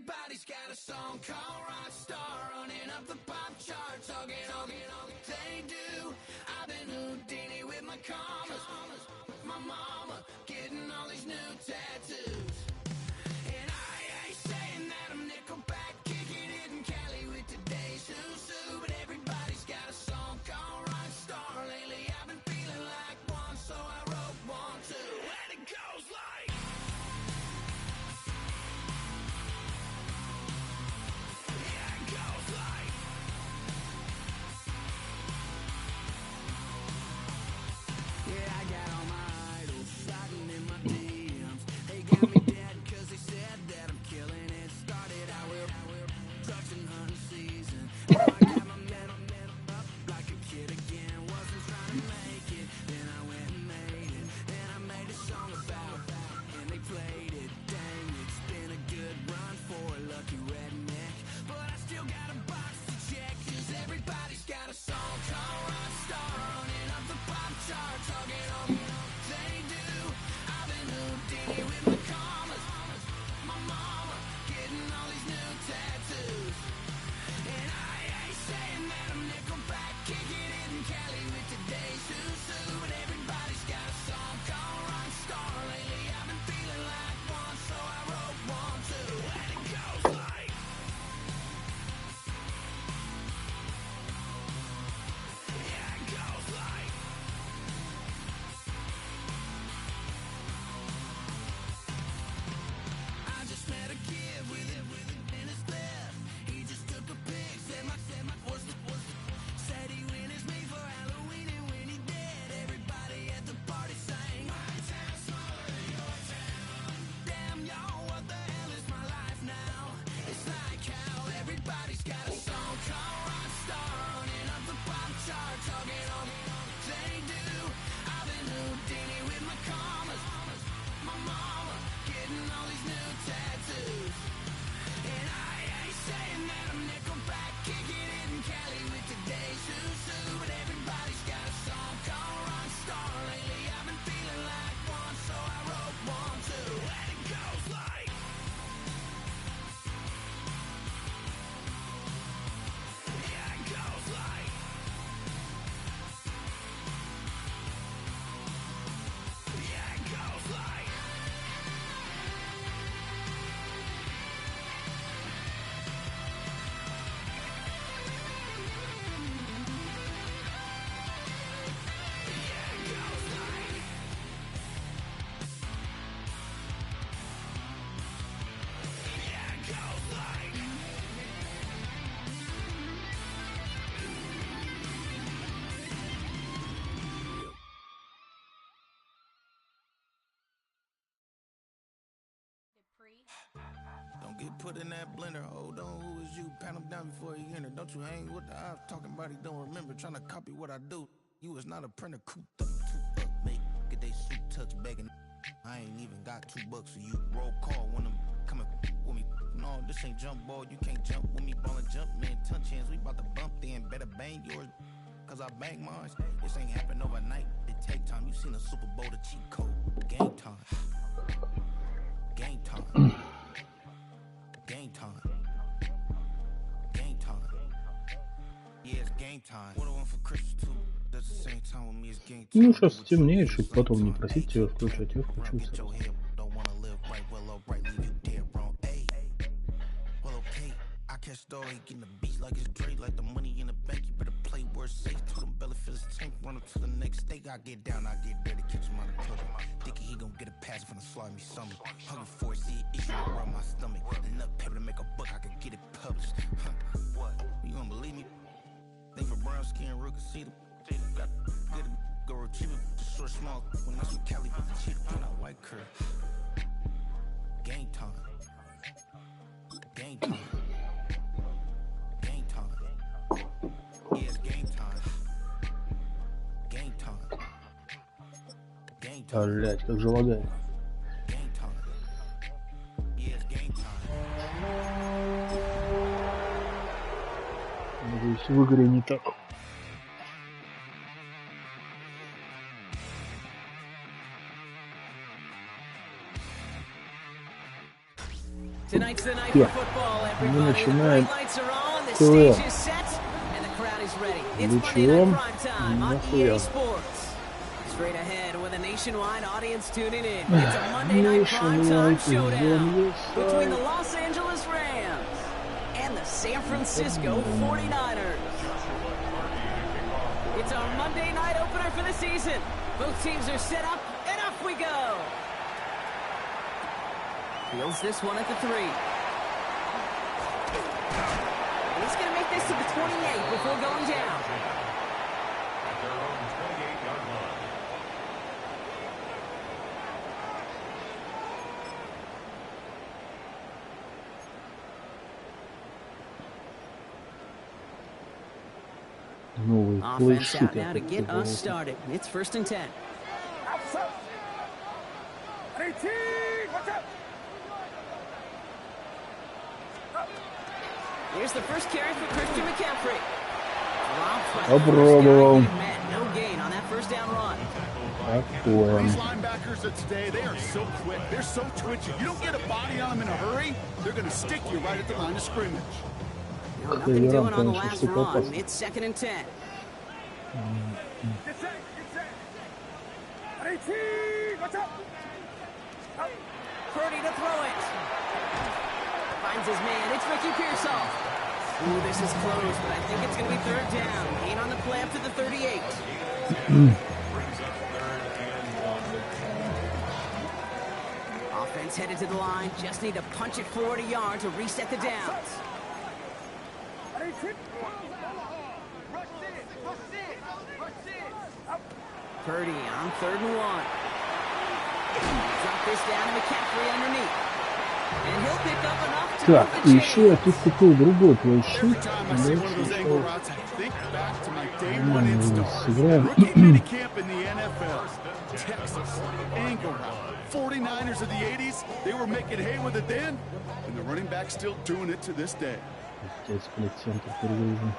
Everybody's got a song called rock star, running up the pop charts, talking all they do. I've been Houdini with my commas, my mama getting all these new tattoos. And I ain't saying that I'm Nickelback, kicking it in Cali with today's who's who, but everybody's got a song called rock star. Lately I've been feeling like one, so I wrote one too. And it goes like, yeah, it goes like, yeah, I got all my idols sliding in my DMs. They got me dead cause they said that I'm killing it. Started out with trucks and hunting season. Now I got my metal up like a kid again. Wasn't trying to make it, then I went and made it. Then I made a song about it, and they played it. Dang, it's been a good run for a lucky redneck, but I still got a box to check, cause everybody's got a song called Rockstar, running up the pop chart, talking all they do. I've been Houdini with my commas, my mama getting all these new tattoos. And I ain't saying that I'm Nickelback, kicking it in Cali with today's who's who, but everybody's got a song called Rockstar. Lately I've been feeling like one, so I wrote one too. And it goes like, yeah, it goes like, I just met a kid with it in his left. He just took a pic, said my said he witnessed me for Halloween, and when he did, everybody at the party sang, my town smaller than your town. Damn, y'all, what the hell is my life now? It's like how everybody's got a song called Rockstar, running up the pop chart, talking all they do. I've been Houdini with my commas, my mama getting all these new tattoos. And I ain't saying that I'm Nickelback, kicking it in Cali with today's who's who, but everybody's got a song called Rockstar. Lately I've been feeling like one, so I wrote one too. And it goes like, yeah, it goes like, yeah, it goes like, yeah, it goes like, yeah, it goes like. Don't get put in that blender. Hold on, who is you? Pat him down before he enter. Don't you hang with the ops talking about he don't remember. Trying to copy what I do. You is not a printer. Cooped up, too up, make get they suit touch begging. I ain't even got $2 for you. Roll call when I'm coming with me. No, this ain't jump ball. You can't jump with me. Ballin' jump, man. Touch hands. We bout to bump then. Better bang yours, cause I bang mine. This ain't happen overnight. It take time. You seen the Super Bowl, the cheat code. Game time. Game time. Game time. Game time. Yeah, it's game time. What I want for Christmas too. That's the same time with me, it's game time. Ну, сейчас стемнеет, чтобы потом не просить тебя включать, я включу сразу. I catch story, getting the beats like it's Dre, like the money in the bank. You better play where it's safe. Told him belly fill his tank, run up to the next stake. I get down, I get dirty, catch him on the club. Thinking he gon' get a pass from the slaughter me summer. Hungry for it, see it issue around my stomach. Enough paper to make a book, I could get it published. What? You don't believe me? Think for brown skin, real can see them. Got good, go retrieve it. Just short, small. When that's with Cali, with the cheetah, put out white curl. Game time. Game time. Game time. Yeah, it's game time. Game time. Game time. Блять, как же лагает. Game time. Yeah, it's game time. Надеюсь, в игре не так. Tonight's the night Все. for football, Мы everybody. The начинаем bright lights are on, the КВН. stage is set, and the crowd is ready. It's Monday Night Ничего. Prime Time on Нахуя. EA Sports. Straight ahead with a nationwide audience tuning in. It's a Monday Night Prime Time showdown between the Los Angeles Rams and the San Francisco 49ers. It's our Monday night opener for the season. Both teams are set up, and off we go. Fields this one at the 3. And he's going to make this to the 28 before going down. Новый Offense out плей-шутер. now to get us started. It's 1st and 10. Here's the first carry for Christian McCaffrey. Попробовал. No gain on that first down run. Такое. These linebackers of today, they are so quick. They're so twitchy. You don't get a body on them in a hurry, they're going to stick you right at the line of scrimmage. No, nothing doing on the last run. It's 2nd and 10. Purdy to throw it. Finds his man. It's Ricky Pearsall. Ooh, this is close, but I think it's going to be 3rd down. Gain on the play up to the 38. Offense headed to the line. Just need to punch it 40 yards to reset the downs. Purdy on 3rd and 1. Drop this down to McCaffrey underneath. And he'll pick up enough to Так, move и the еще я chains. тут купил другой Every плей-шут. time I see one of those angle routes, I think back to my day one install. Сыграем. Rookie minicamp in the NFL. Texas, angle route. 49ers of the 80s, they were making hay with it then, and the running back's still doing it to this day. Здесь сплит-центр перегружен.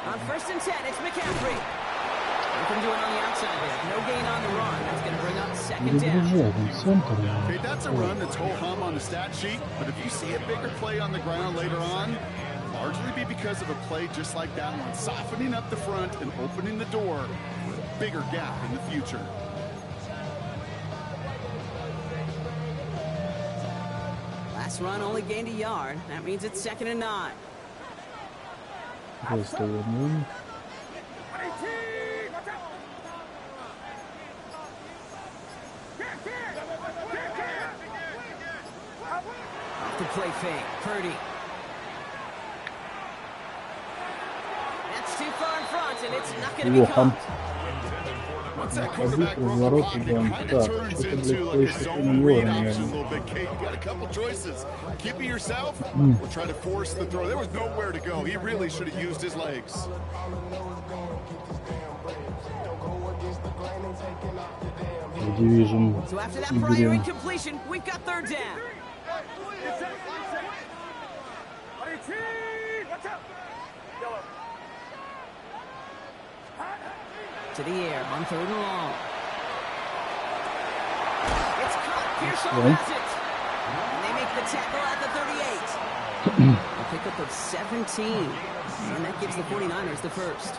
On 1st and 10, it's McCaffrey. Nothing doing on the outside there. No gain on the run. That's going to bring up 2nd down. Перегружает центр. Okay, that's a run that's whole hum on the stat sheet, but if you see a bigger play on the ground later on, largely be because of a play just like that one, softening up the front and opening the door for a bigger gap in the future. Last run only gained a yard. That means it's 2nd and 9. Просто вернем. Off the play fake. Purdy. That's too far in front, and it's not going to be Плохо. caught. Once that Ходи quarterback по broke развороту, the прям pocket, it так. kind of turns Что-то, into блядь, like a плей-шут zone не read вовремя, option a наверное. little bit, Kate. You got a couple choices. Keep it yourself or try to force the throw. There was nowhere to go. He really should have used his legs. Division So after that prior Игорем. incompletion, we've got 3rd down. To the air on 3rd and long. It's caught. Pearsall Right. has it. And they make the tackle at the 38. A pickup of 17. And that gives the 49ers the first.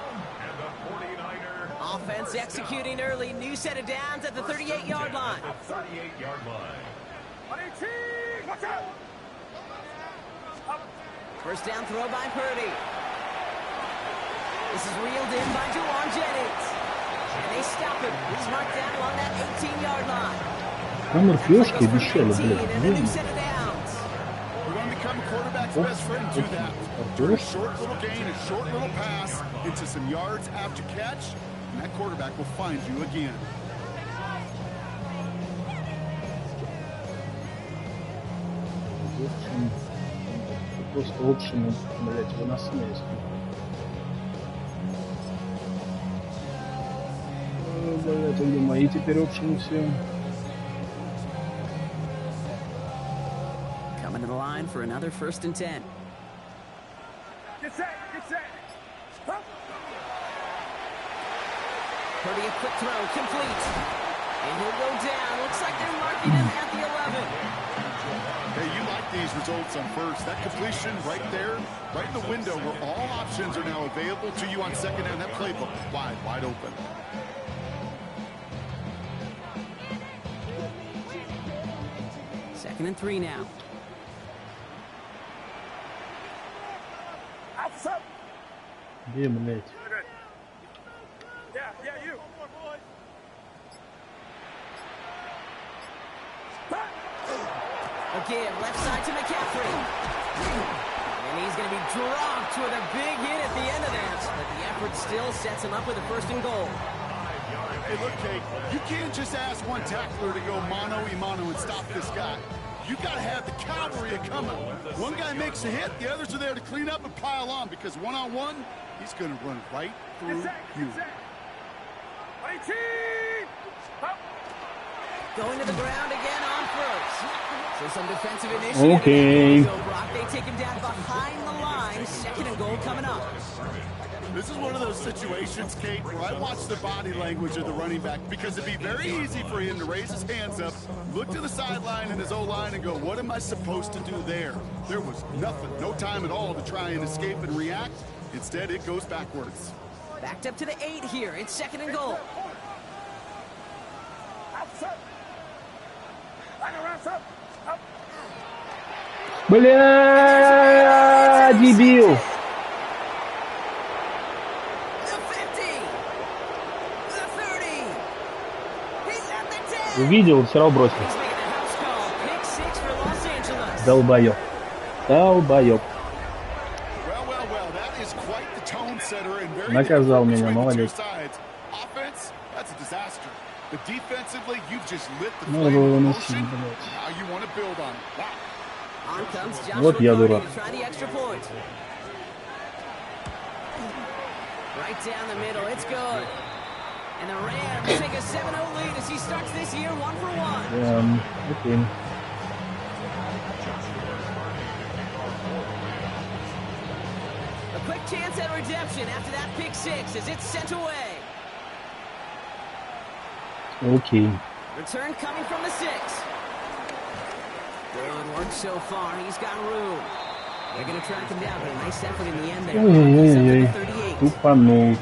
Offense executing early. New set of downs at the 38-yard line. 38-yard line. First down throw by Purdy. This is reeled in by Juwan Jennings. And they stop him. He's marked down along that 18-yard line. Там That play РПшки goes for обещали, 19 блядь. and a new set of downs. We're going to become a quarterback's best friend. Do that. Turn a short little gain, a short little pass into some yards after catch, and that quarterback will find you again. В общем, просто общими, блядь, выносные. Блядь, где мои теперь общими все. Coming to the line for another 1st and 10. Purdy a quick throw, complete. And he'll go down. Looks like they're marking him at the 11. Hey, you like these results on first. That completion right there, right in the window where all options are now available to you on second down. That playbook wide open. Second and 3 now. Где, блядь? Again, left side to McCaffrey. And he's going to be dropped with a big hit at the end of that. But the effort still sets him up with a first and goal. Hey, look, Kate, you can't just ask one tackler to go mano-a-mano and stop this guy. You got to have the cavalry coming. One guy makes a hit, the others are there to clean up and pile on, because one-on-one, he's going to run right through you. Going to the ground again on first. So some defensive initiative. Okay. So Brock, they take him down behind the line. Second and goal coming up. This is one of those situations, Kate, where I watch the body language of the running back, because it'd be very easy for him to raise his hands up, look to the sideline and his O-line and go, what am I supposed to do there? There was nothing, no time at all to try and escape and react. Instead, it goes backwards. Backed up to the 8 here. It's second and goal. Бля, дебил! Увидел, все равно бросил. Долбоёб. Долбоёб. Наказал меня, молодец. Надо было выносить, блядь. Вот я дурак. Right down the middle, it's good. And the Rams take a 7-0 lead as he starts this year 1-for-1. Okay. A quick chance at redemption after that pick 6 as it's sent away. Okay. Return coming from the 6. Good work so far. He's got room. They're going to track him down, but a nice effort in the end there. Ой-ой-ой. 38. Тупанул.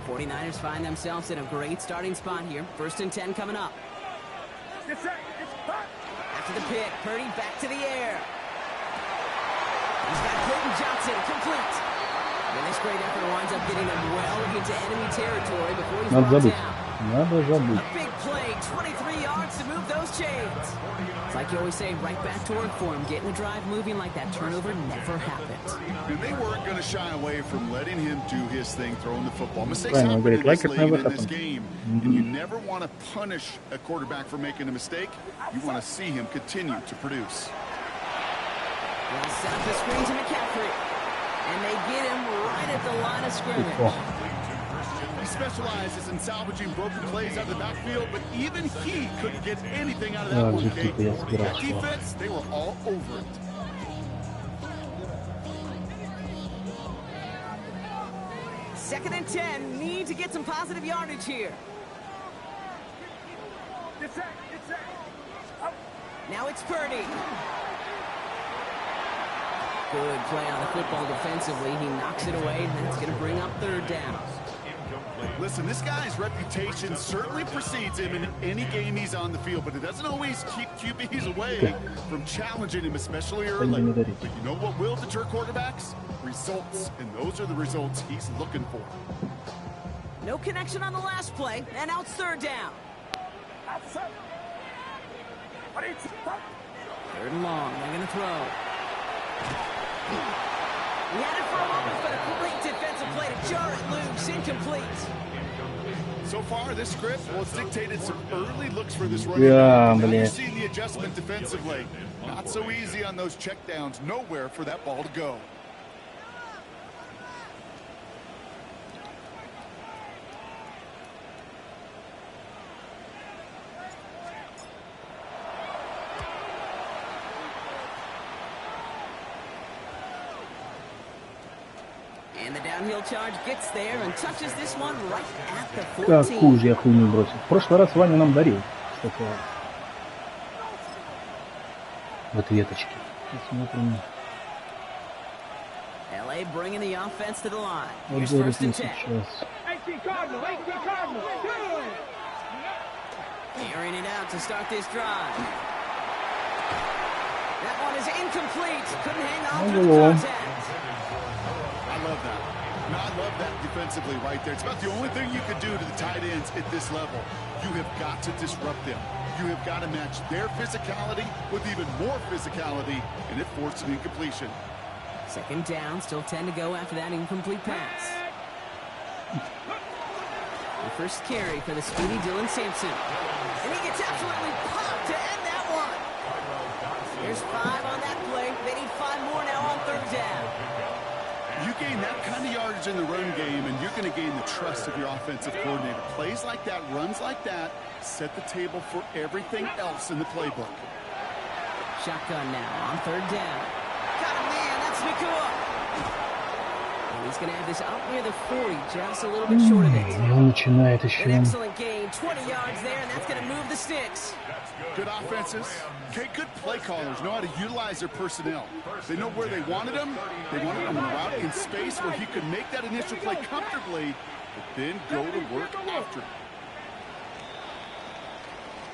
49ers find themselves in a great starting spot here. First and 10 coming up. After the pick, Purdy back to the air. He's got Clayton Johnson complete. And this great effort winds up getting them well into enemy territory before he's brought down. Надо забыть. A big play, 23 yards to move those chains. It's like you always say, right back to work for him. Getting the drive moving like that turnover never happened. And they weren't going to shy away from letting him do his thing, throwing the football. Mistakes Правильно, happen говорит, in this like it league never and in this happened. game. And you never want to punish a quarterback for making a mistake. You want to see him continue to produce. Well, set up the screen to McCaffrey. And they get him right at the line of scrimmage. He specializes in salvaging broken plays out of the backfield, but even he couldn't get anything out of that one, Kate. That defense, they were all over it. Second and 10, need to get some positive yardage here. Now it's Purdy. Good play on the football defensively. He knocks it away, and that's going to bring up third down. Listen, this guy's reputation certainly precedes him in any game he's on the field, but it doesn't always keep QBs away from challenging him, especially early. But you know what will deter quarterbacks? Results, and those are the results he's looking for. No connection on the last play, and now it's third down. Third and long, they're going to throw. He had it for a moment, but a great defensive play to jar it loose, incomplete. So far, this script, well, it's dictated some early looks for this running Yeah, back. Now man. you see the adjustment defensively. Not so easy on those checkdowns. Nowhere for that ball to go. And the downhill charge gets there and touches this one right at the 14. Какую же я хуйню бросил. В прошлый раз Ваня нам дарил что-то в ответочке. Посмотрим. LA bringing the offense to the line. Вот Here's будет first and не 10. сейчас. Airing it out to start this drive. That one is incomplete. Couldn't hang on to the contact. I love that. No, I love that defensively right there. It's about the only thing you could do to the tight ends at this level. You have got to disrupt them. You have got to match their physicality with even more physicality, and it forced an incompletion. Second down, still 10 to go after that incomplete pass. The first carry for the speedy Dylan Sampson. And he gets absolutely popped to end that one. There's 5 on that play. They need 5 more now on third down. You gain that kind of yardage in the run game, and you're going to gain the trust of your offensive coordinator. Plays like that, runs like that, set the table for everything else in the playbook. Shotgun now on third down. Got him, man. That's Nakua. And he's going to have this up near the 40, just a little bit short of it. Он начинает еще. An excellent gain, 20 yards there, and that's going to move the sticks. Good offenses. Okay, good play callers know how to utilize their personnel. They know where they wanted them. They wanted them in a route in space where he could make that initial play comfortably, but then go to work after it.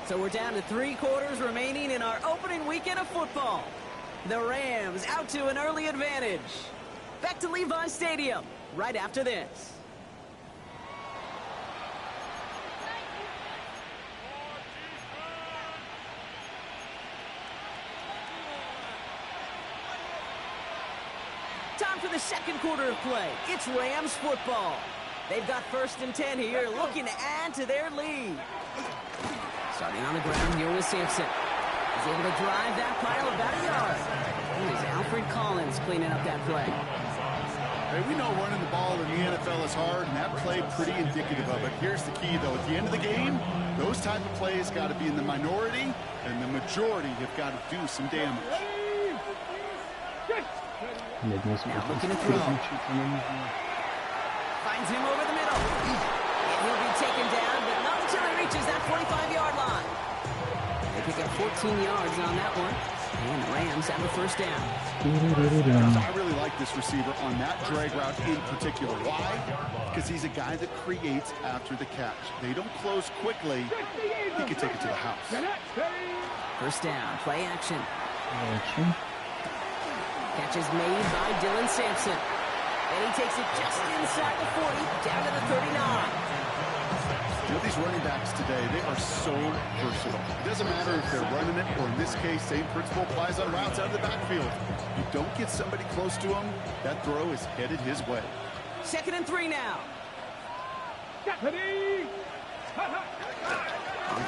So we're down to 3 quarters remaining in our opening weekend of football. The Rams out to an early advantage. Back to Levi Stadium right after this. Time for the second quarter of play. It's Rams football. They've got first and 10 here, looking to add to their lead. Starting on the ground here with Sampson. He's able to drive that pile about a yard. Here's Alfred Collins cleaning up that play. Hey, we know running the ball in the NFL is hard, and that play pretty indicative of it. Here's the key, though. At the end of the game, those type of plays got to be in the minority, and the majority have got to do some damage. Now looking to throw. Finds him over the middle. And he'll be taken down, but not until he reaches that 45-yard line. They pick up 14 yards on that one. And the Rams have a first down. I really like this receiver on that drag route in particular. Why? Because he's a guy that creates after the catch. They don't close quickly. He can take it to the house. First down, play action. Catch is made by Dylan Sampson. And he takes it just inside the 40, down to the 39. You know, these running backs today, they are so versatile. It doesn't matter if they're running it, or in this case, same principle applies on routes out of the backfield. You don't get somebody close to him, that throw is headed his way. Second and 3 now. On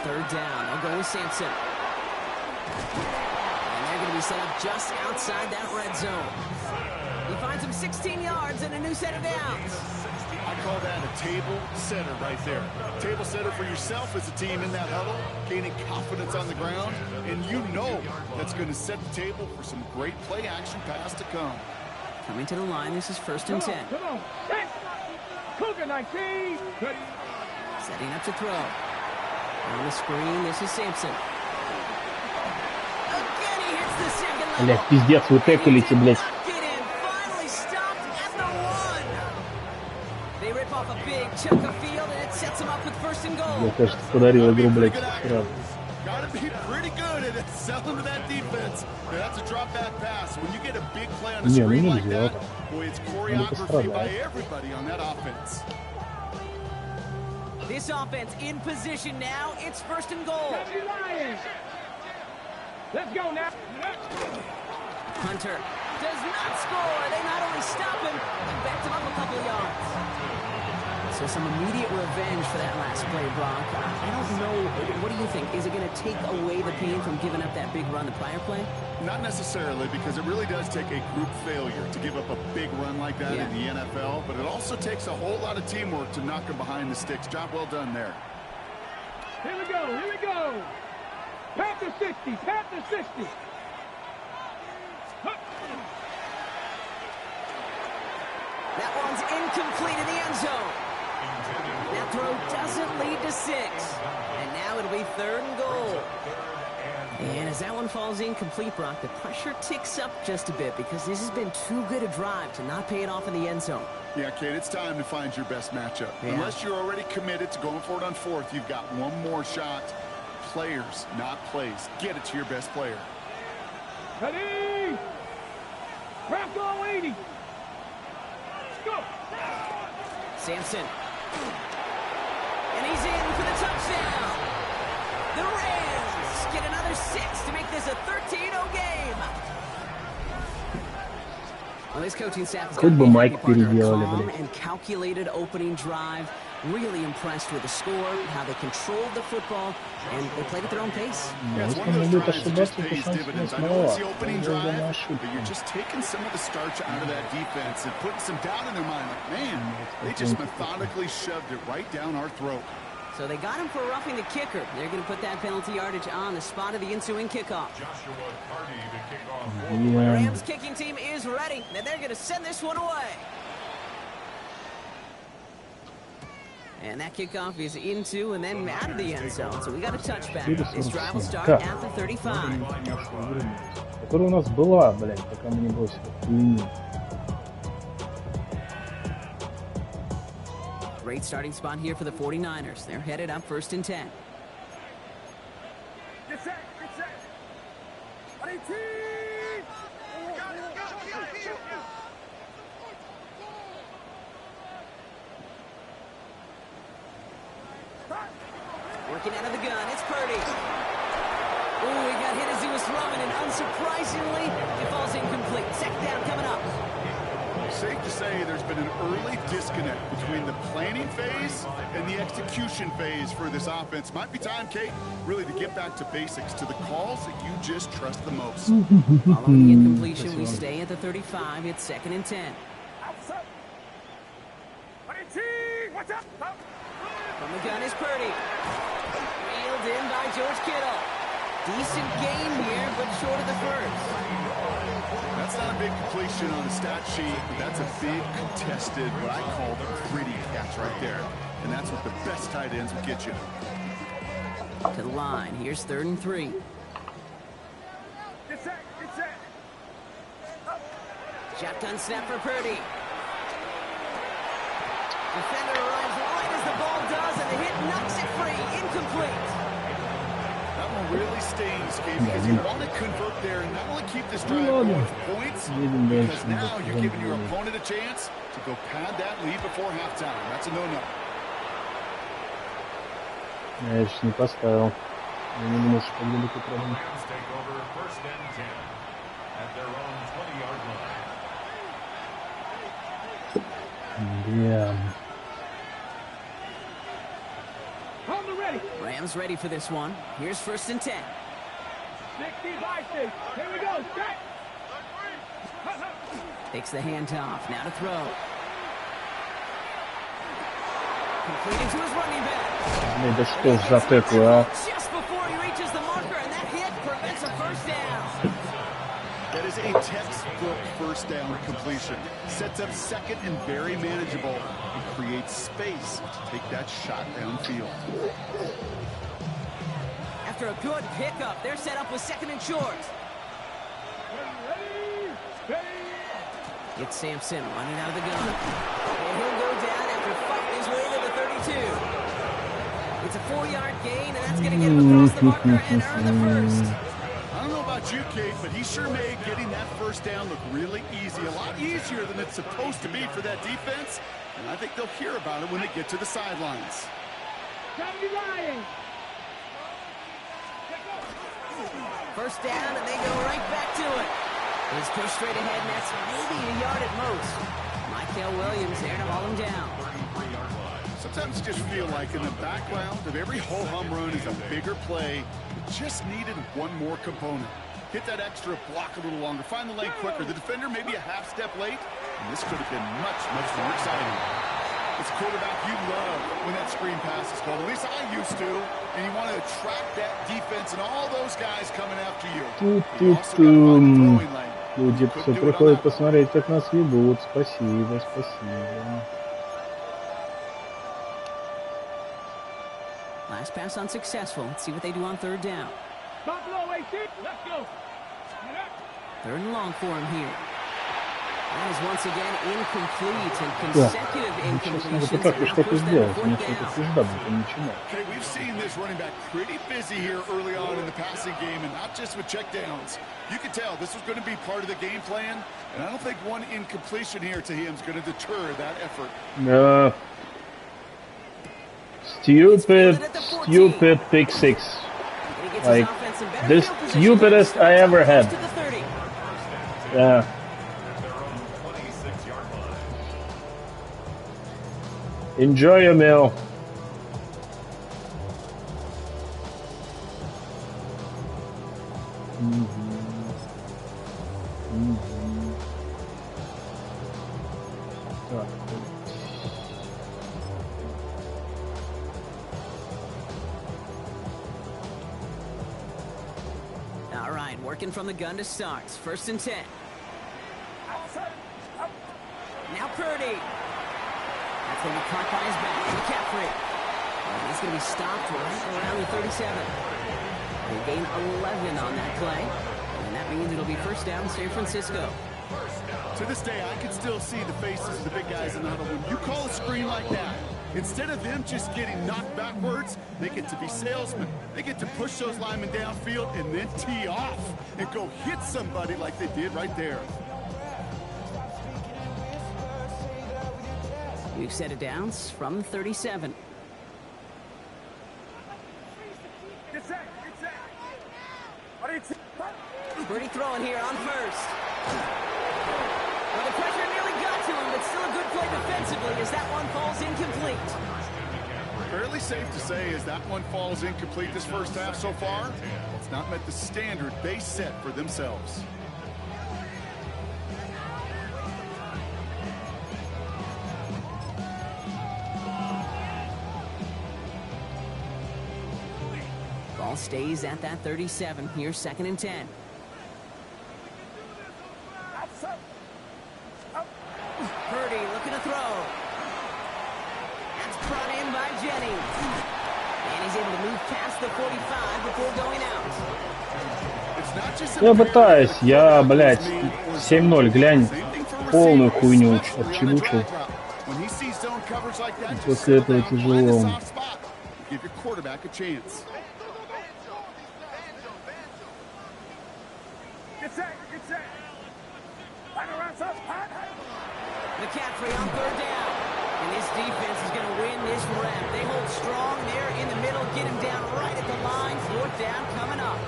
third down, they'll go with Sampson. And they're going to be set up just outside that red zone. He finds him 16 yards and a new set of downs. I call that a table setter right there. Table setter for yourself as a team in that huddle, gaining confidence on the ground, and you know that's going to set the table for some great play action pass to come. Coming to the line, this is first and 10. Come on. Cougar 19. Setting up to throw. On the screen, this is Sampson. Again, he hits the second level. Блять, пиздец, вы тэкалите, блять. Finally stopped at the 1. They rip off a big chunk of field, and it sets him up with first and goal. Я, кажется, подарил игру, блять, сразу. Gotta be pretty good at selling to that defense. That's a drop back pass. When you get a big play on a screen like that, boy, it's choreography by everybody on that offense. This offense in position now. It's first and goal. Let's go now. Hunter does not score. They not only stop him, they backed him up a couple of yards. So some immediate revenge for that last play, Brock. I don't know. What do you think? Is it going to take away the pain from giving up that big run the prior play? Not necessarily, because it really does take a group failure to give up a big run like that in the NFL, but it also takes a whole lot of teamwork to knock them behind the sticks. Job well done there. Here we go. Here we go. Panther 60. Panther 60. That that one's incomplete in the end zone. That throw doesn't lead to 6. And now it'll be 3rd and goal. And as that one falls incomplete, Brock, the pressure ticks up just a bit because this has been too good a drive to not pay it off in the end zone. Yeah, Kate, it's time to find your best matchup. Yeah. Unless you're already committed to going for it on 4th, you've got one more shot. Players, not plays. Get it to your best player. Ready? Crack all 80. Let's go. Sampson. And he's in for the touchdown. The Rams get another 6 to make this a 13-0 game. Well, this coaching staff has Хоть бы Майк переделали, calm блядь. and calculated opening drive. Really impressed with the score, how they controlled the football, and they played at their own pace. Yeah, it's one of those drives that just pays dividends. I know it's the opening drive, but you're just taking some of the starch out of that defense and putting some doubt in their mind. Like, man, they just methodically shoved it right down our throat. So they got him for roughing the kicker. They're going to put that penalty yardage on the spot of the ensuing kickoff. The Rams kicking team is ready, and they're going to send this one away. And that kickoff is into and then out of the end zone. So we got a touchback. This drive will start at the 35. Которая у нас была, блядь, пока мы не бросили хуйню. Great starting spot here for the 49ers. They're headed up 1st and 10. Get set. Get set. 18. Working out of the gun, it's Purdy. Ooh, he got hit as he was throwing, and unsurprisingly, it falls incomplete. 2nd down coming up. Safe to say there's been an early disconnect between the planning phase and the execution phase for this offense. Might be time, Kate, really to get back to basics, to the calls that you just trust the most. Following the incompletion, we stay at the 35. It's 2nd and 10. Outside. 18. What's up? From the gun is Purdy. Reeled in by George Kittle. Decent gain here, but short of the first. That's not a big completion on the stat sheet, but that's a big contested, what I call the gritty catch right there. And that's what the best tight ends will get you. To the line. Here's 3rd and 3. Get set. Get set. Shotgun snap for Purdy. Defender arrives right as the ball does, and the hit knocks it free. Incomplete. That one really stings, Gabe, because you want to convert there and not only keep this drive going with points, because now you're giving your opponent a chance to go pad that lead before halftime. That's a no-no. Я еще не поставил. Я не думал, что где-нибудь управлю. Damn. Rams ready for this one. Here's 1st and 10. 60 by 6. Here we go. Set. Takes the handoff. Now to throw. Completed to his running back. Блин, да что ж за такое, а? Just before he reaches the marker, and that hit prevents a 1st down. That is a textbook 1st down completion. Sets up 2nd and very manageable. It creates space to take that shot downfield. After a good pickup, they're set up with 2nd and short. It's Sampson running out of the gun. And he'll go down after fighting his way to the 32. It's a 4-yard gain, and that's going to get him across the marker and earn the 1st. I don't know about you, Kate, but he sure made getting that 1st down look really easy. A lot easier than it's supposed to be for that defense. And I think they'll hear about it when they get to the sidelines. First down, and they go right back to it. He's pushed straight ahead, and that's maybe a yard at most. Michael Williams there to haul him down. Sometimes you just feel like in the background of every ho-hum run is a bigger play. It just needed one more component. Hit that extra block a little longer. Find the lane quicker. The defender maybe a half step late, and this could have been much, much more exciting. As a quarterback, you love when that screen pass is called. At least I used to. And you want to attract that defense and all those guys coming after you. You also got to find the throwing lane. Люди все приходят посмотреть, как нас ведут. Спасибо, спасибо. Last pass unsuccessful. Let's see what they do on third down. Stop low, 18. Let's go. Third and long for him here. That is once again incomplete and consecutive incompletions. Okay, we've seen this running back pretty busy here early on in the passing game, and not just with checkdowns. You can tell this was going to be part of the game plan, and I don't think one incompletion here to him is going to deter that effort. No. Stupid pick six. Like, the stupidest I ever had. Yeah. Enjoy your meal. All right, working from the gun to start. First and 10. Now Purdy. That's going to be caught by his back. McCaffrey. He's going to be stopped right around the 37. They gain 11 on that play. And that means it'll be first down San Francisco. To this day, I can still see the faces of the big guys in the huddle. When you call a screen like that, instead of them just getting knocked backwards, they get to be salesmen. They get to push those linemen downfield and then tee off and go hit somebody like they did right there. We've set it downs from 37. Purdy throwing here on first. Well, the pressure nearly got to him, but still a good play defensively as that one falls incomplete. Fairly safe to say as that one falls incomplete this first half so far, it's not met the standard they set for themselves. Ball stays at that 37. Here's second and 10. Purdy looking to throw. That's brought in by Jennings. And he's able to move past the 45 before going out. Я пытаюсь, я, блядь, 7-0, глянь, полную хуйню отчебучил. После этого тяжело. Give your quarterback a chance. McCaffrey on third down. And this defense is going to win this rep. They hold strong there in the middle, get him down right at the line. Fourth down coming up.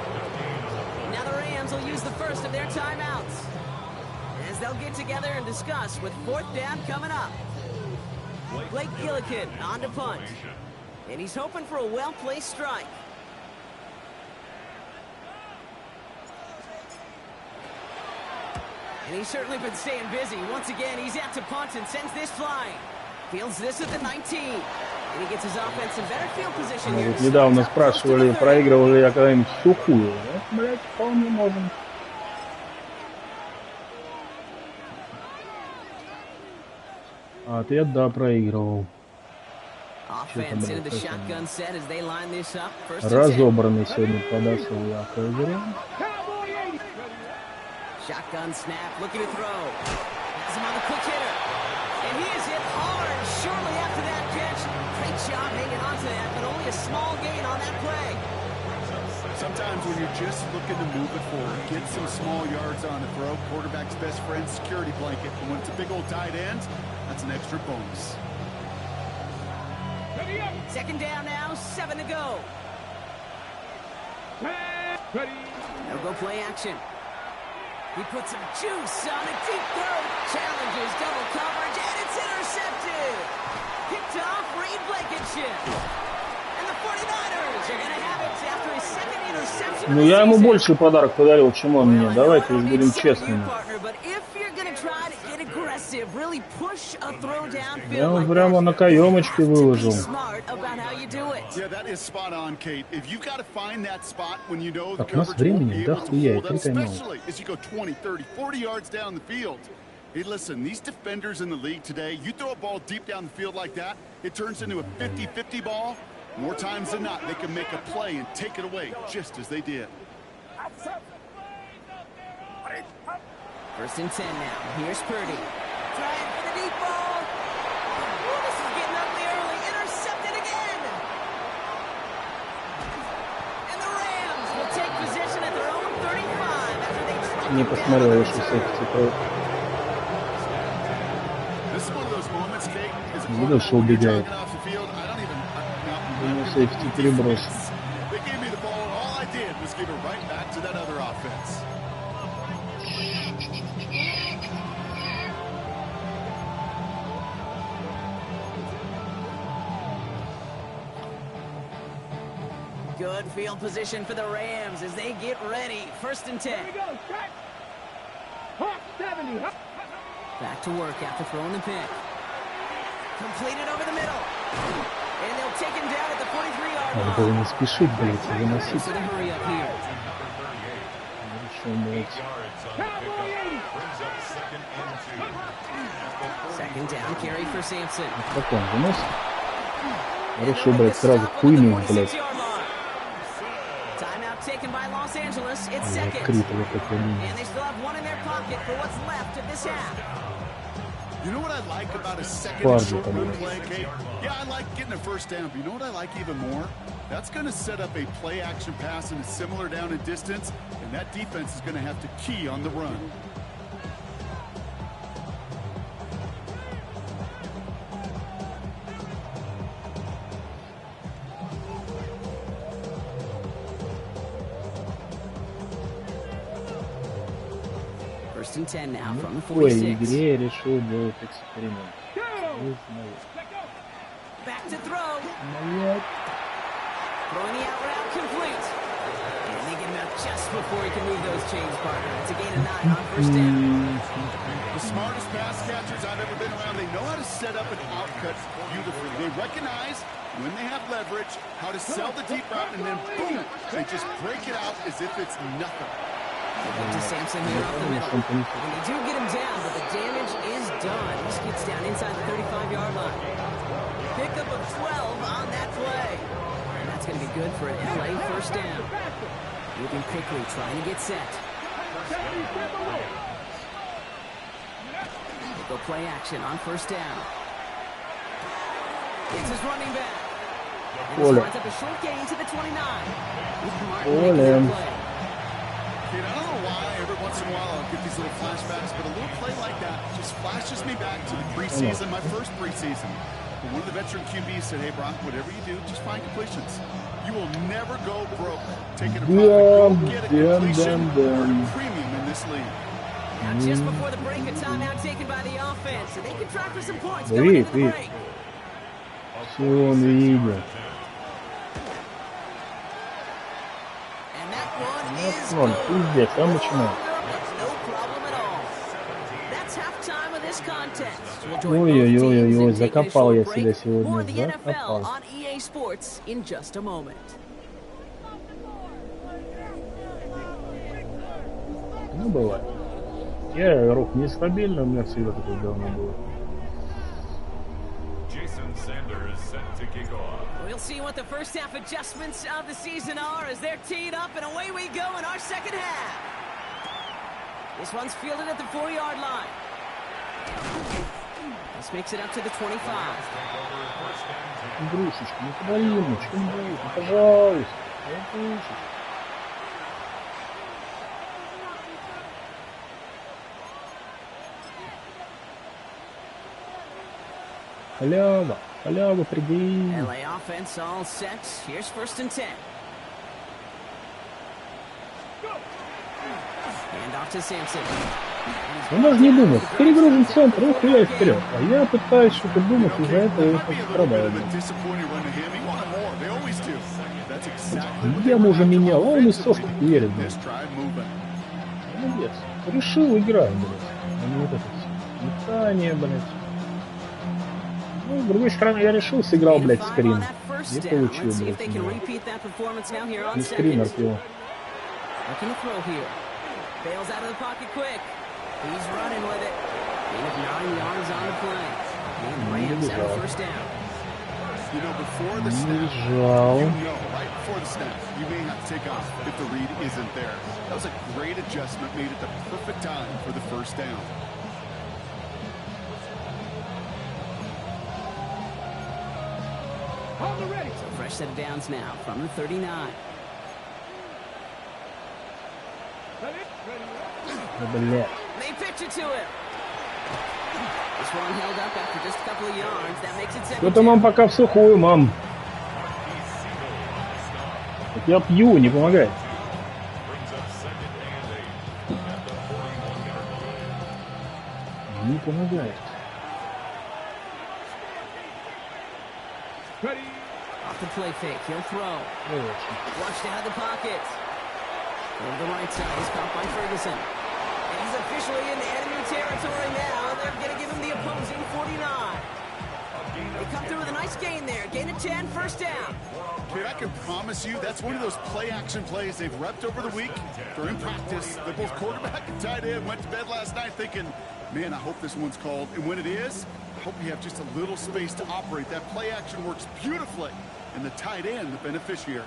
Now the Rams will use the first of their timeouts as they'll get together and discuss with fourth down coming up. Blake Gillikin on to punt. And he's hoping for a well-placed strike. And he's certainly been staying busy. Once again, he's out to punt and sends this flying. Fields this at the 19. And he gets his offense in better field position here. Вот недавно спрашивали, проигрывал ли я когда-нибудь сухую. Вот, блядь, вполне можем. Ответ, да, проигрывал. Разобранный сегодня подошел я к игре. Shotgun snap, looking to throw. Has him on the quick hitter. And he is hit hard shortly after that catch. Great job hanging on to that, but only a small gain on that play. Sometimes when you're just looking to move it forward, get some small yards on the throw, quarterback's best friend, security blanket. And when it's a big old tight end, that's an extra bonus. Second down now, 7 to go. No go play action. He puts some juice on a deep throw. Challenges double coverage, and it's intercepted. Picked off Reed Blankenship. And the Ну я ему больший подарок подарил, чем он мне. Давайте уж будем честными. Я ему прямо на каемочке выложил. Так, у нас времени дохуя, и 3 тайм-аута. Hey, listen, these defenders in the league today, you throw a ball deep down the field like that, it turns into a 50-50 ball. More times than not, they can make a play and take it away, just as they did. First and 10 now. Here's Purdy. Trying for the deep ball. Ooh, this is getting ugly early. Intercepted again. And the Rams will take possession at their own 35 after they try. Не посмотрел, я что видел, что убегает. Думаю, сейфти перебросил. Good field position for the Rams as they get ready. First and 10. Here we go. Check. Hawk 70. Back to work after throwing the pick. Completed over the middle. And they'll take him down at the 43-yard line. Надо было не спешить, блядь, выносить. So the hurry up here. Хорошо, блядь. Second down carry for Sampson. Как он выносит? Хорошо, блядь, сразу хуйнул, блядь. Timeout taken by Los Angeles. It's second. Открытого такой. And they still have one in their pocket for what's left of this half. You know what I like about a second and short run play, Kate? Yeah, I like getting a first down, but you know what I like even more? That's going to set up a play action pass in a similar down and distance, and that defense is going to have to key on the run. First and 10 now from the В какой 46. игре я решил делать эксперимент? Не знаю. Back to throw. Нет. Throwing the out route complete. And they get him out just before he can move those chains, partner. It's a gain of 9 on first down. The smartest pass catchers I've ever been around, they know how to set up an out cut beautifully. They recognize when they have leverage, how to sell the deep route, and then boom, they just break it out as if it's nothing. Get to Sampson here up the middle. And they do get him down, but the damage is done. He skids down inside the 35-yard line. Pickup of 12 on that play. And that's going to be good for an LA first down. Moving quickly, trying to get set. They go play action on first down. It's his running back. And this winds up a short gain to the 29. Martin making the play. I don't know why every once in a while I'll get these little flashbacks, but a little play like that just flashes me back to the preseason, my first preseason. One of the veteran QBs said, hey, Brock, whatever you do, just find completions. You will never go broke taking a profit. Go get a completion or a premium in this league. Now just before the break, a timeout taken by the offense, so they can try for some points going into the break. Все он видит. Вон, пиздец, он начинает. Ой-ой-ой-ой, закопал я себя сегодня, закопал. Ну, бывает. Я игрок нестабильный, у меня всегда такое говно было. We'll see what the first half adjustments of the season are as they're teed up, and away we go in our second half. This one's fielded at the 4-yard line. This makes it up to the 25. Игрушечка, ну подари ему, что-нибудь, ну пожалуйста. Игрушечка. Халява, халява, приди. LA offense all set. Here's first and 10. Hand off to Sampson. Он даже не думает. Перегружен центр, ну хуя вперед. А я пытаюсь что-то думать, из-за этого страдаю. Я уже менял, а он и сошку верит, блядь. Молодец. Решил играть, блядь. А не вот это метание, блядь. Ну, с другой стороны, я решил, сыграл, блядь, скрин. И получил, блядь. Не скринер пил. He's running with it. Gain of 9 yards on the play. And Rams have a first down. You know, before the snap, right before the snap, you may have to take off if the read isn't there. That was a great adjustment made at the perfect time for the first down. So fresh set of downs now from the 39. They pitch it to him. This one held up after just a couple of yards. That makes it second Что-то мам down. пока в сухую, мам. Так я пью, не помогает. Не помогает. Off the play fake, he'll throw. Watched out of the pocket. Over the right side, he's caught by Ferguson. And he's officially in the enemy territory now. They're going to give him the opposing 49. They come through with a nice gain there. Gain of 10, first down. Kid, I can promise you that's one of those play-action plays they've repped over the week. They're in practice. They're both quarterback and tight end. Went to bed last night thinking, man, I hope this one's called. And when it is, I hope you have just a little space to operate. That play-action works beautifully. And the tight end, the beneficiary.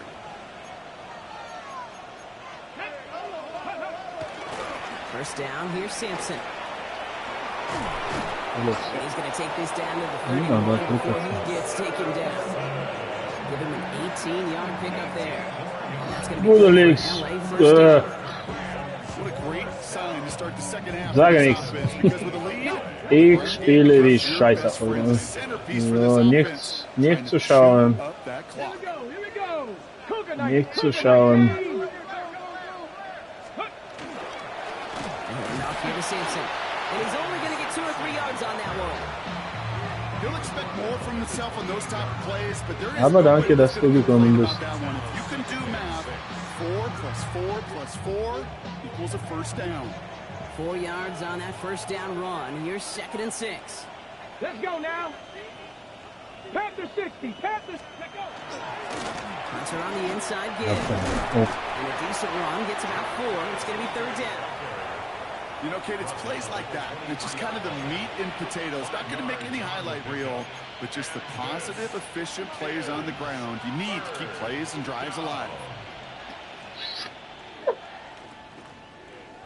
First down, here's Sampson. Вот. And he's going to take this down to the 31 before he gets taken down. Give him an 18-yard pickup there. And that's going to be Буду good Лекс. for LA first down. What a great sign to start the second half. Sag of this nichts. offense, because with the lead, Ich spiele wie Scheiße. So, nicht zu schauen. up that clock. Nicht zu schauen. And off here to Sampson. And he's only going to get 2 or 3 yards on that one. He'll expect more from himself on those type of plays, but there is Aber no danke, way dass to du gekommen bist. that one. If you can do math, 4 plus 4 plus 4 equals a first down. 4 yards on that first down run. Here's 2nd and 6. Let's go now. Panther 60. Panther. Let's go. Hunter on the inside give. Oh. And a decent run gets about 4. It's going to be 3rd down. You know, Kate, it's plays like that. It's just kind of the meat and potatoes. Not going to make any highlight reel, but just the positive, efficient plays on the ground. You need to keep plays and drives alive.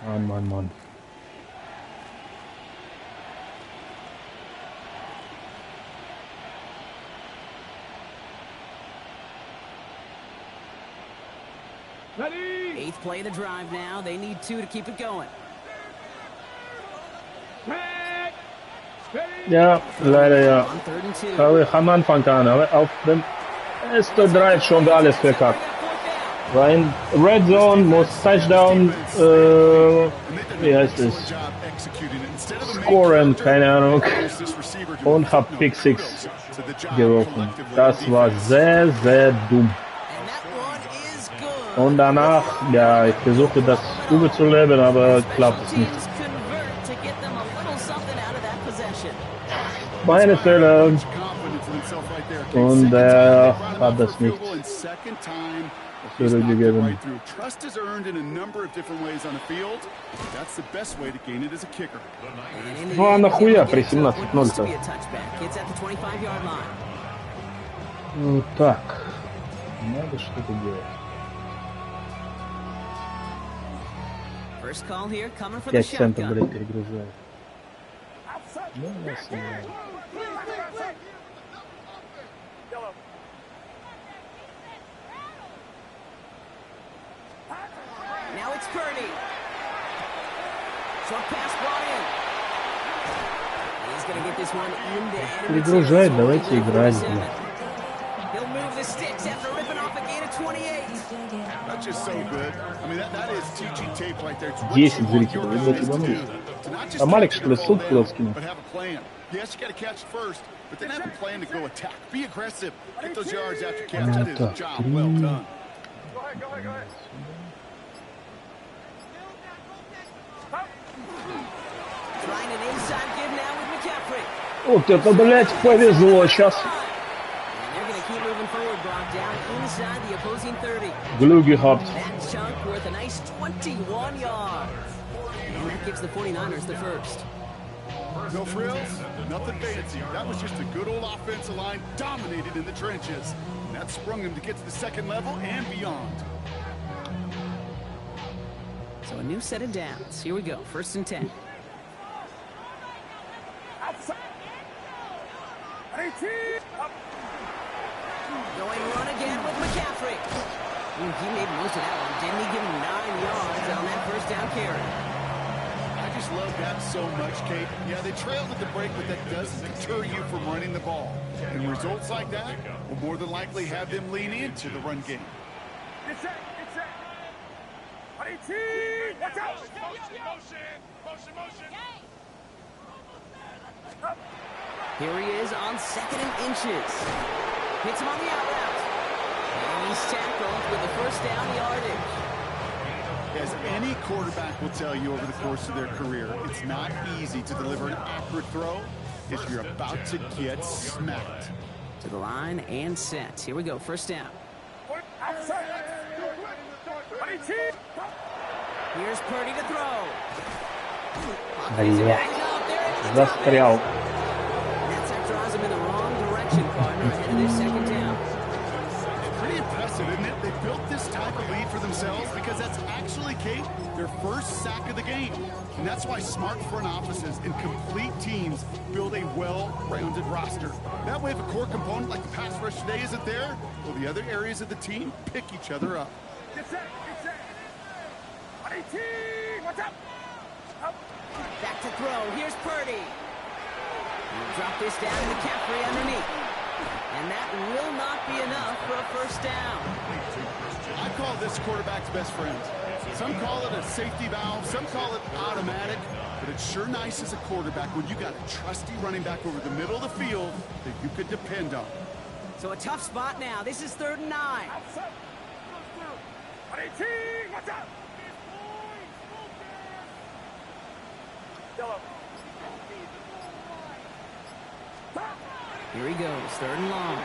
Mann. Ready. 8th play of the drive now. They need 2 to keep it going. Set. Ready. Ja, leider ja. On 3rd and 2. Habe ich am Anfang an, aber auf dem ersten Drive schon alles verkackt. War in Red Zone, muss Touchdown, wie heißt es, scoren, keine Ahnung, und hab Pick 6 geworfen. Das war sehr, sehr dumm. And that run is good. Und danach, ja, ich versuchte das überzuleben, aber klappt es nicht. Teams convert to get them a little something out of that possession. Meine Fehler, und er hat das nicht zurückgegeben. Trust is earned in a number of different ways on the field. That's the best way to gain it as a kicker. And in the Ну а end, нахуя they при get what used to 17-0-то? be a touchback. It's at the 25-yard line. Ну так, надо что-то делать. First call here, coming for the 5 центов, shotgun. блядь, перегружаю. Ну, ясно. Now it's Purdy. Short pass brought in. He's going to get this one into enemy Перегружай, territory. давайте играть, He'll блядь. move the sticks after ripping off a gain of 20 That's just so good. I mean, that is teaching tape right there. It's what 10 you want зрителей, your ебать, guys to do. ебанулись. To not А just Малик, catch что the ли, ball ссылку куда down, скинул? but have a plan. Yes, you got to catch it first, but then have a plan to go attack. Be aggressive. Get those yards after catch. That is a job well done. Go ahead. Trying an inside give now with McCaffrey. Вот это, блядь, повезло сейчас. And they're going to keep moving forward, Brock, down inside the opposing 30. Glück gehabt. That chunk worth a nice 21 yards. And that gives the 49ers the first. No frills, nothing fancy. That was just a good old offensive line dominated in the trenches. And that sprung him to get to the second level and beyond. So a new set of downs. Here we go, 1st and 10. Going run again with McCaffrey. He made most of that one, didn't he? Give him 9 yards on that 1st down carry. I just love that so much, Kate. Yeah, they trailed at the break, but that doesn't deter you from running the ball. And results like that will more than likely have them lean into the run game. Get set. Watch out. Motion. Here he is on 2nd and inches. Hits him on the out route. And he's tackled with the 1st down yardage. As any quarterback will tell you over the course of their career, it's not easy to deliver an accurate throw if you're about to get smacked. To the line and set. Here we go, 1st down. Here's Purdy to throw. Застрял. That draws him in the wrong direction, partner, ahead of this 2nd down. Pretty impressive, isn't it? They built this type of lead for themselves because that's actually, Kate, their first sack of the game. And that's why smart front offices and complete teams build a well-rounded roster. That way, if a core component like the pass rush today isn't there, well, the other areas of the team pick each other up. Get set. Watch out. Back to throw. Here's Purdy. He'll drop this down to McCaffrey underneath. And that will not be enough for a 1st down. I call this quarterback's best friend. Some call it a safety valve, some call it automatic, but it's sure nice as a quarterback when you got a trusty running back over the middle of the field that you could depend on. So a tough spot now. This is 3rd and 9. Watch out. Here he goes, 3rd and long.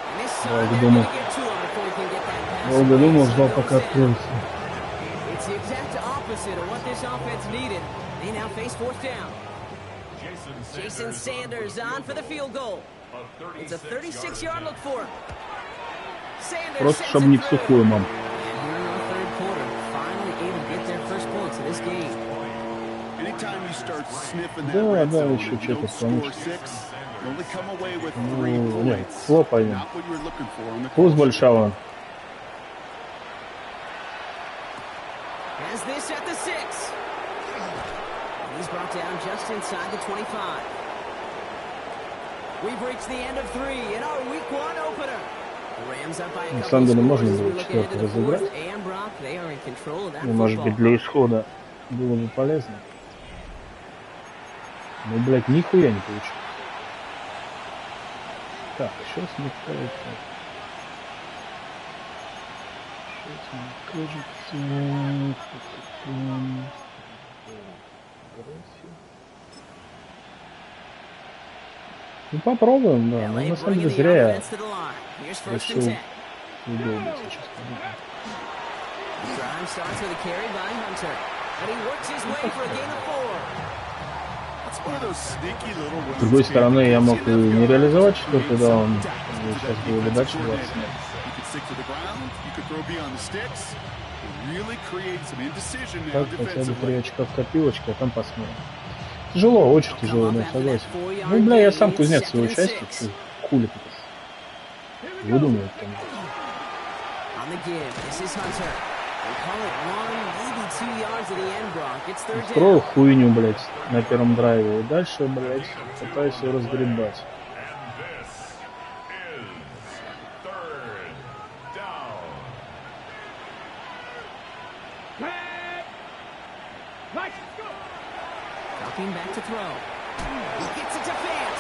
And this Долго side, думал. they're gonna get to him before he can get that pass. Долго думал, ждал, пока откроется. It's the exact opposite of what this offense needed. They now face 4th down. Jason Sanders on for the field goal. It's a 36-yard look for him. Sanders Просто, sends чтобы it не в through. сухую, мам. And here in the 3rd quarter, finally able to get their first points of this game. Anytime you start sniffing that Да, red да, zone еще and что-то don't score получится. 6, you only come away with 3 Ну, нет, points. хлопаем. Not what you were looking for on the Курс course. большого. Has this at the 6. And he's brought down just inside the 25. We've reached the end of 3 in our week 1 opener. The Rams up by a На couple самом деле, scores можно as we было look ahead четвертый to the 4th. разыграть. And Brock, they are in control of that Ну, может быть, football. для исхода было бы полезно. Ну, блядь, нихуя не получилось. Так, сейчас мне кажется... Ну, попробуем, да. Ну, LA на самом bringing деле, the зря я offense to the line. Here's 1st and решил 10. удобно сейчас. Drive starts with a carry by Hunter. And he works his way for a gain of 4. That's one of those sneaky little С другой runs, стороны, Kate, я that мог gives и you не enough реализовать to что-то, create да, some он depth to сейчас that было бы defensive дальше 20 coordinator. метров. You could stick to the ground, you could throw beyond the sticks, and really create some indecision now Так, хотя бы 3 defensively. очка в копилочку, а там посмотрим. Тяжело, очень тяжело, да, согласен. Ну, бля, я сам кузнец своего счастья, что хули тут выдумывает там. On the give, this is Hunter. They call it 1, maybe 2 yards at the end, Brock. It's 3rd Строю down. хуйню, блядь, на первом драйве. И дальше, блядь, пытаюсь ее разгребать. Dropping back to throw. He gets it to Fant.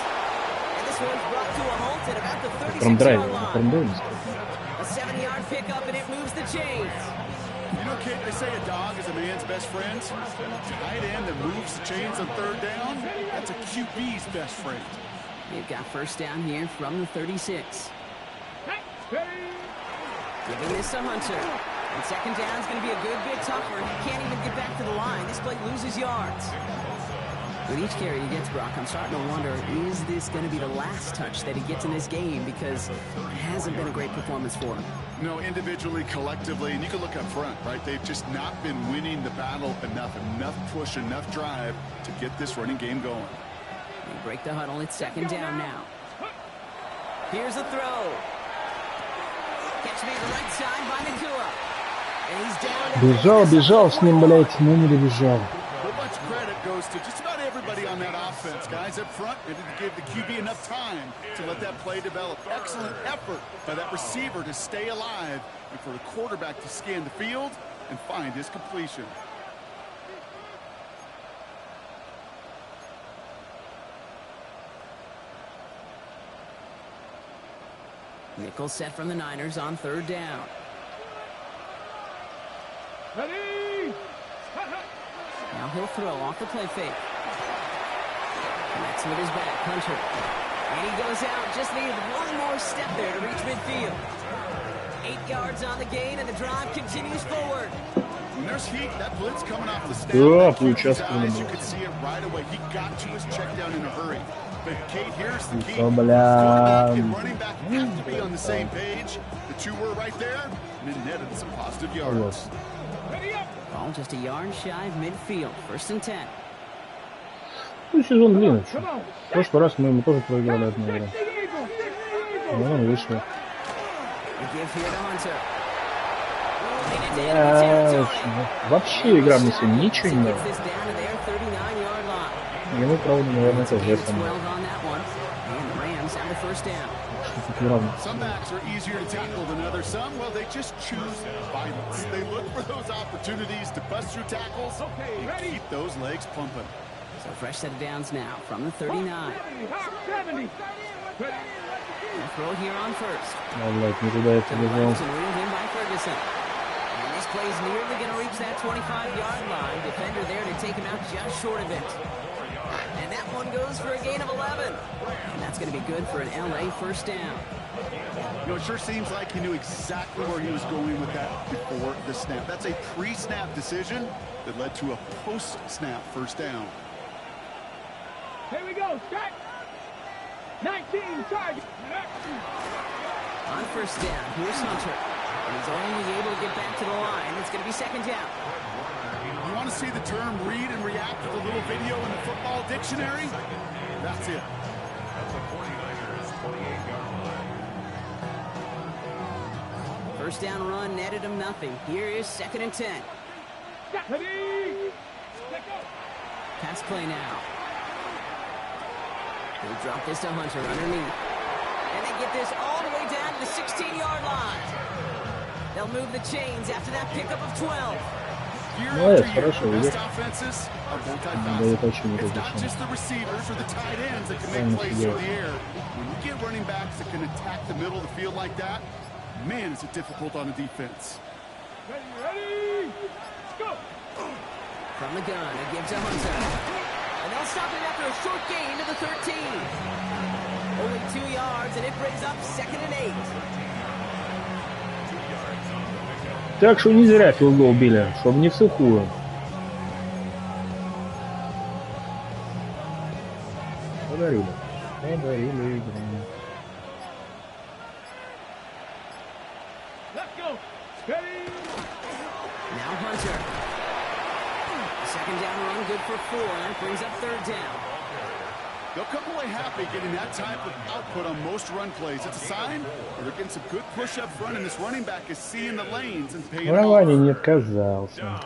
And this one's brought to a halt at about the 36-yard line. A 7-yard pickup, and it moves the chains. You know, Kate, they say a dog is a man's best friend. Tight end that moves the chains on third down, that's a QB's best friend. They've got first down here from the 36. Giving this to Hunter. And second down is going to be a good bit tougher. He can't even get back to the line. This play loses yards. With each carry he gets, Brock, I'm starting to wonder, is this going to be the last touch that he gets in this game? Because it hasn't been a great performance for him. No, individually, collectively, and you can look up front, right? They've just not been winning the battle enough push, enough drive to get this running game going. They break the huddle. It's second down now. Here's a throw. Catch me to the right side by Nakua. And he's down. Бежал с ним, блядь, но не добежал. But much credit goes to just about everybody on that offense. Guys up front, they didn't give the QB enough time to let that play develop. Excellent effort by that receiver to stay alive and for the quarterback to scan the field and find his completion. Nickel set from the Niners on third down. Ready? Now he'll throw off the play fake. Connects with his back, Hunter. And he goes out, just needed one more step there to reach midfield. 8 yards on the gain, and the drive continues forward. When there's heat, that blitz coming off the snap, you could see it right away. He got to his check down in a hurry. But Kate, here's the key. Quarterback and running back have to be on the same page. The two were right there, and it netted some positive yards. Ball just a yard shy of midfield. First and 10. Ну, сезон длинный. В прошлый раз мы ему тоже проиграли одну игру. Но он вышел. Вообще игра мне сегодня ничего не дала. Ему, правда, наверное, тоже самое. Some backs are easier to tackle than others. Some, well, they just choose violence. They look for those opportunities to bust through tackles and keep those legs pumping. So fresh set of downs now from the 39. Throw here on first. And this play's nearly going to reach that 25-yard line. Defender there to take him out just short of it. And that one goes for a gain of 11. And that's going to be good for an LA first down. You know, it sure seems like he knew exactly where he was going with that before the snap. That's a pre-snap decision that led to a post-snap first down. Here we go, start. 19 target. On first down, here's Hunter. And he's only able to get back to the line. It's going to be second down. You want to see the term read and react with a little video in the football dictionary? That's it. First down run netted him nothing. Here is second and 10. Pass play now. They drop this to Hunter underneath. And they get this all the way down to the 16-yard line. They'll move the chains after that pickup of 12. Best offenses are multifaceted. It's not just the receivers or the tight ends that can make plays through the air. When you get running backs that can attack the middle of the field like that, man, is it difficult on a defense. Ready, go! From the gun, it gives to Hunter. And they'll stop it after a short gain to the 13. Only 2 yards, and it brings up second and 8. Так что не зря филгол били, чтобы не в сухую. Подарили игру. Now Hunter. Second down run, good for 4. That brings up third down. They'll come away happy getting that type of output on most run plays. It's a sign where they're getting some good push up front, and this running back is seeing the lanes and paying off. Ваня не отказался.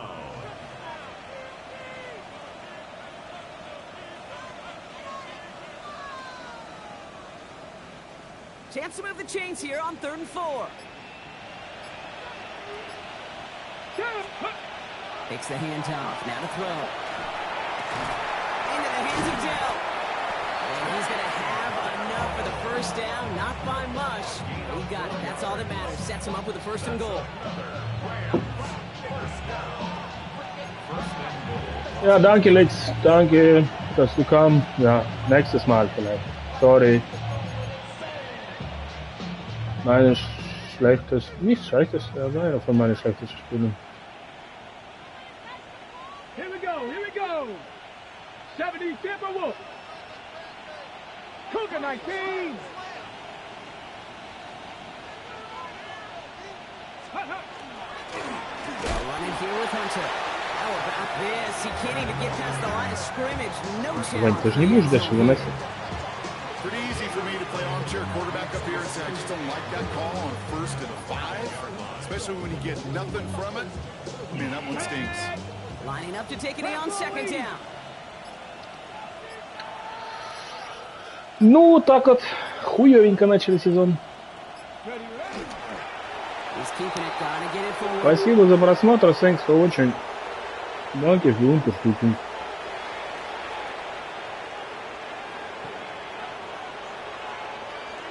Chance to move the chains here on 3rd and 4. Takes the handoff. Now to throw. Into the hands of Dell. And he's going to have enough for the first down. Not by much. He got it. That's all that matters. Sets him up with a 1st and goal. Ja, danke Lex. Danke, dass du kam. Ja, nächstes Mal vielleicht. Sorry. Meine schlechteste, nicht schlechteste, aber einer von meinen schlechtesten Spielen. Here we go, here we go. s18w01. Cougar 19. Running here with Hunter. How about this? He can't even get past the line of scrimmage. No Вань, ты же не будешь дальше выносить. Pretty easy for me to play armchair quarterback up here and say I just don't like that call on 1st and 5, especially when you get nothing from it. I mean, that one stinks. Lining up to take it on 2nd down. Ну, так вот, хуёвенько начали сезон. He's keeping it, gonna get it forward. Спасибо за просмотр, thanks for watching. Danke für Unterstützung.